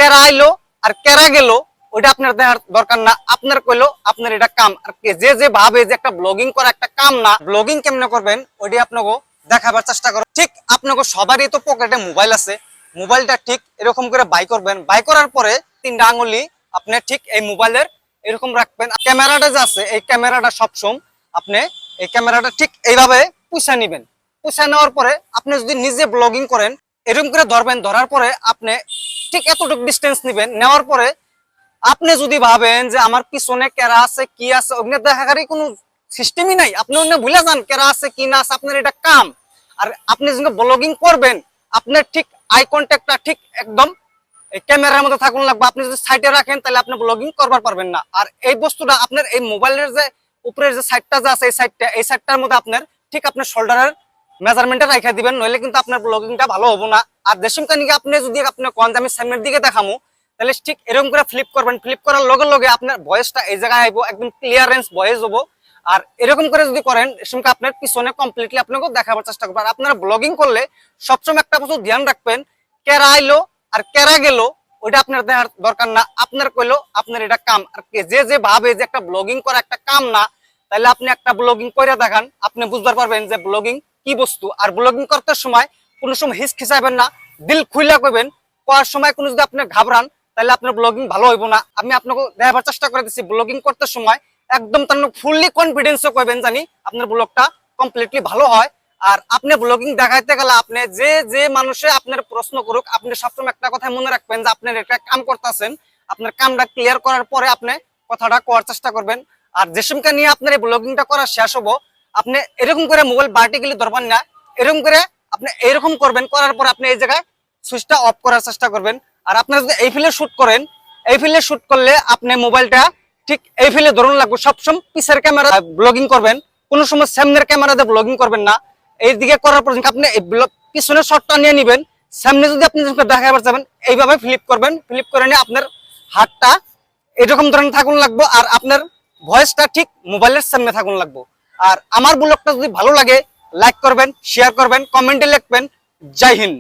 কেরা আইলো আর কেরা গেল ওইটা আপনার দেখার দরকার না। আপনার কইলো আপনার এটা কাম। আর যে যে ভাবে যে একটা ব্লগিং করা একটা কাম না, ব্লগিং কেমনে করবেন ওইটা আপনাকে দেখাবার চেষ্টা করো। ঠিক আপনাকে সবারই তো পকেটে মোবাইল আছে, মোবাইলটা ঠিক এরকম করে বাই করবেন। বাই করার পরে 3টা আঙুলি আপনি ঠিক এই মোবাইলের এরকম রাখবেন। ক্যামেরাটা যে আছে এই ক্যামেরাটা সবসময় আপনি এই ক্যামেরাটা ঠিক এইভাবে পুষা নিবেন। পুষা নেওয়ার পরে আপনি যদি নিজে ব্লগিং করেন এরকম করে ধরবেন। ধরার পরে আপনি ঠিক এতটুকু ডিস্টেন্স নিবেন। নেওয়ার পরে আপনি যদি ভাবেন যে আমার পিছনে কেরা আছে কি আছে ওখানে দেখাকারই কোনো সিস্টেমই নাই, আপনি অন্য ভুলে যান কেরা আছে কি না আছে, আপনার এটা কাম। আর আপনি যখন ব্লগিং করবেন আপনার ঠিক আই কন্ট্যাক্টটা ঠিক একদম ক্যামেরার মধ্যে থাকুন লাগবে। আপনি যদি সাইডে রাখেন তাহলে আপনি ব্লগিং করবার পারবেন না। আর এই বস্তুটা আপনার এই মোবাইলের যে উপরের যে সাইডটা যে আছে এই সাইডটার মধ্যে আপনার ঠিক আপনার শোল্ডারের মেজারমেন্টে রাখা দিবেন, নইলে কিন্তু আপনার ব্লগিংটা ভালো হবো না। আর দেশম কানিকে আপনি যদি আপনি কোন আমি সামনের দিকে দেখামু তাহলে ঠিক এরকম করে ফ্লিপ করবেন। ফ্লিপ করার লগে লগে আপনার ভয়েসটা এই জায়গায় আইবো, একদম ক্লিয়ারেন্স ভয়েস হবো। আর এরকম করে যদি করেন এসমকে আপনার পিছনে কমপ্লিটলি আপনাকে দেখাবার চেষ্টা করবেন। আর আপনারা ব্লগিং করলে সবসময় একটা বস্তু ধ্যান রাখবেন, কেরা আইলো আর কেরা গেল ওইটা আপনার দেখার দরকার না। আপনার কইলো আপনার এটা কাম। আর যে যে ভাবে যে একটা ব্লগিং করা একটা কাম না, তাহলে আপনি একটা ব্লগিং করে দেখান, আপনি বুঝতে পারবেন যে ব্লগিং কি বস্তু। আর ব্লগিং করতে সময় কোনো সময় হিচকিচাইবেন না, দিল খুইলা কইবেন। করার সময় কোনো যদি আপনি ঘাবড়ান তাহলে আপনার ব্লগিং ভালো হইব না। আমি আপনাকে দেখাবার চেষ্টা করে দিচ্ছি ব্লগিং করতে সময় একদম তার ফুললি কনফিডেন্সও কইবেন জানি আপনার ব্লগটা কমপ্লিটলি ভালো হয়। আর আপনি ব্লগিং দেখাইতে গেলে আপনি যে যে মানুষে আপনার প্রশ্ন করুক আপনি সবসময় একটা কথা মনে রাখবেন যে আপনার একটা কাম করতেছেন, আপনার কামটা ক্লিয়ার করার পরে আপনি কথাটা করার চেষ্টা করবেন। আর যে সময়টা নিয়ে আপনার এই ব্লগিংটা করা শেষ হবো আপনি এরকম করে মোবাইল ভার্টিক্যালি ধরবেন না, এরকম করে আপনি এরকম করবেন। করার পর আপনি এই জায়গায় সুইচটা অফ করার চেষ্টা করবেন। আর আপনারা যদি এই ফিলে শুট করেন, এই ফিলে শুট করলে আপনি মোবাইলটা ঠিক এই ফিলে ধরুন লাগবে। সবসময় পিছের ক্যামেরা ব্লগিং করবেন, কোনো সময় সামনের ক্যামেরাতে ব্লগিং করবেন না। এই দিকে করার পর আপনি পিছনের শটটা নিয়ে নেবেন, সামনে যদি আপনি দেখাবার যাবেন এইভাবে ফ্লিপ করবেন। ফ্লিপ করে নিয়ে আপনার হাতটা এরকম ধরনের থাকুন লাগবে আর আপনার ভয়েসটা ঠিক মোবাইলের সামনে থাকুন লাগবে। আর আমার ব্লগটা যদি ভালো লাগে লাইক করবেন, শেয়ার করবেন, কমেন্টে লিখবেন। জয় হিন্দ।